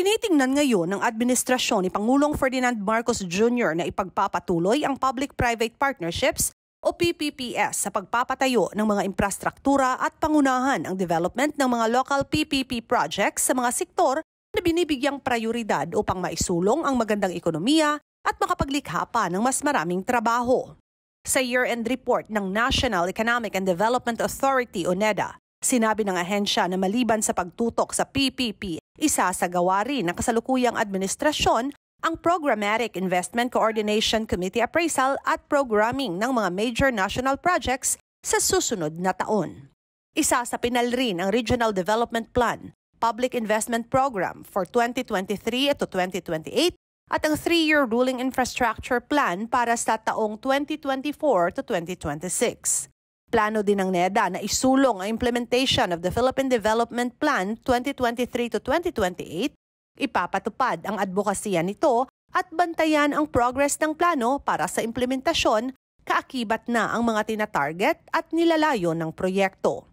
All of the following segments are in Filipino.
Tinitingnan ngayon ng administrasyon ni Pangulong Ferdinand Marcos Jr. na ipagpapatuloy ang Public-Private Partnerships o PPPs sa pagpapatayo ng mga infrastruktura at pangunahan ang development ng mga local PPP projects sa mga sektor na binibigyang prioridad upang maisulong ang magandang ekonomiya at makapaglikha pa ng mas maraming trabaho. Sa year-end report ng National Economic and Development Authority o NEDA, sinabi ng ahensya na maliban sa pagtutok sa PPP, isasagawa rin ng kasalukuyang administrasyon ang Programmatic Investment Coordination Committee appraisal at programming ng mga major national projects sa susunod na taon. Isasapinal rin ang Regional Development Plan, Public Investment Program for 2023 to 2028 at ang 3-year Ruling Infrastructure Plan para sa taong 2024 to 2026. Plano din ng NEDA na isulong ang implementation of the Philippine Development Plan 2023 to 2028, ipapatupad ang advokasya nito at bantayan ang progress ng plano para sa implementasyon, kaakibat na ang mga tinatarget at nilalayo ng proyekto.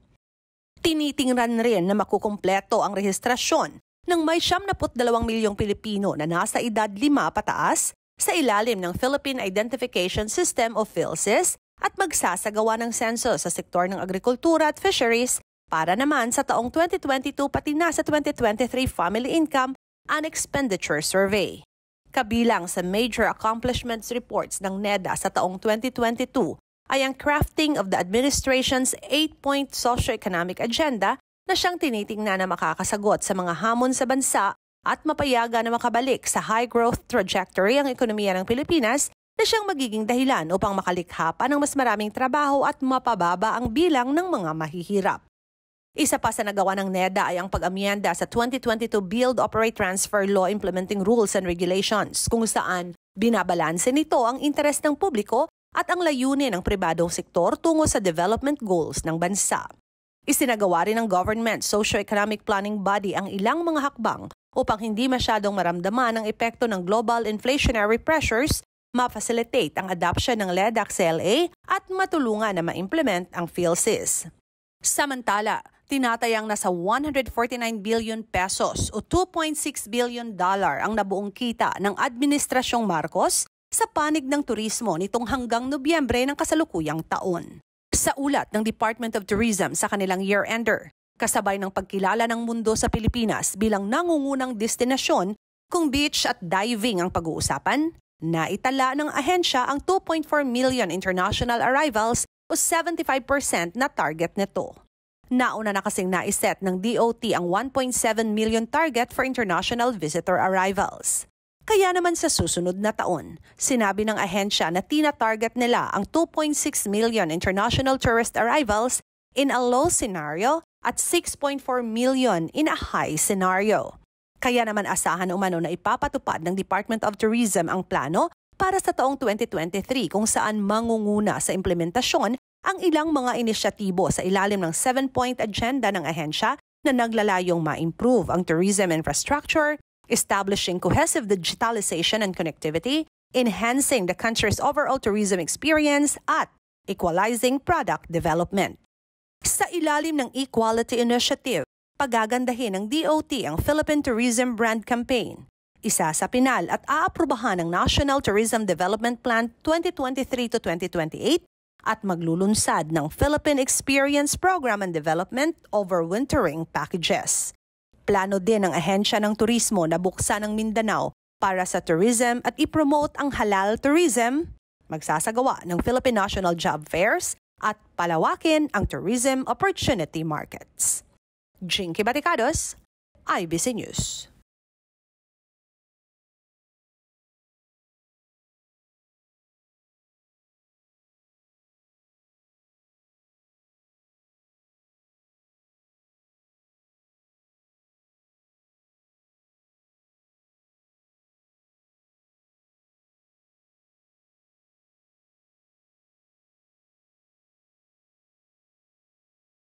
Tinitingnan rin na makukumpleto ang rehistrasyon ng may 72 milyong Pilipino na nasa edad 5 pataas sa ilalim ng Philippine Identification System o PhilSys at magsasagawa ng senso sa sektor ng agrikultura at fisheries para naman sa taong 2022 pati na sa 2023 Family Income and Expenditure Survey. Kabilang sa major accomplishments reports ng NEDA sa taong 2022 ay ang crafting of the administration's 8-point socio-economic agenda na siyang tinitingnan na makakasagot sa mga hamon sa bansa at mapayagan na makabalik sa high-growth trajectory ang ekonomiya ng Pilipinas na siyang magiging dahilan upang makalikha pa ng mas maraming trabaho at mapababa ang bilang ng mga mahihirap. Isa pa sa nagawa ng NEDA ay ang pag-amyenda sa 2022 Build, Operate, Transfer Law Implementing Rules and Regulations kung saan binabalanse nito ang interes ng publiko at ang layunin ng pribadong sektor tungo sa development goals ng bansa. Isinagawa rin ng Government Socio-Economic Planning Body ang ilang mga hakbang upang hindi masyadong maramdaman ang epekto ng global inflationary pressures, ma-facilitate ang adoption ng LEDAC-CLA at matulungan na ma-implement ang PhilSys. Samantala, tinatayang nasa 149 billion pesos o $2.6 billion ang nabuong kita ng Administrasyong Marcos sa panig ng turismo nitong hanggang Nobyembre ng kasalukuyang taon. Sa ulat ng Department of Tourism sa kanilang year-ender, kasabay ng pagkilala ng mundo sa Pilipinas bilang nangungunang destinasyon kung beach at diving ang pag-uusapan, naitala ng ahensya ang 2.4 million international arrivals o 75% na target nito. Nauna na kasing naiset ng DOT ang 1.7 million target for international visitor arrivals. Kaya naman sa susunod na taon, sinabi ng ahensya na tina-target nila ang 2.6 million international tourist arrivals in a low scenario at 6.4 million in a high scenario. Kaya naman asahan umano na ipapatupad ng Department of Tourism ang plano para sa taong 2023 kung saan mangunguna sa implementasyon ang ilang mga inisyatibo sa ilalim ng 7-point agenda ng ahensya na naglalayong ma-improve ang tourism infrastructure, establishing cohesive digitalization and connectivity, enhancing the country's overall tourism experience, at equalizing product development. Sa ilalim ng Equality Initiative, pagagandahin ng DOT ang Philippine Tourism Brand Campaign. Isa sa pinal at aaprubahan ng National Tourism Development Plan 2023 to 2028 at maglulunsad ng Philippine Experience Program and Development Overwintering Packages. Plano din ng ahensya ng turismo na buksan ang Mindanao para sa tourism at ipromote ang halal tourism, magsasagawa ng Philippine National Job Fairs at palawakin ang tourism opportunity markets. Jinky Baticados, IBC News.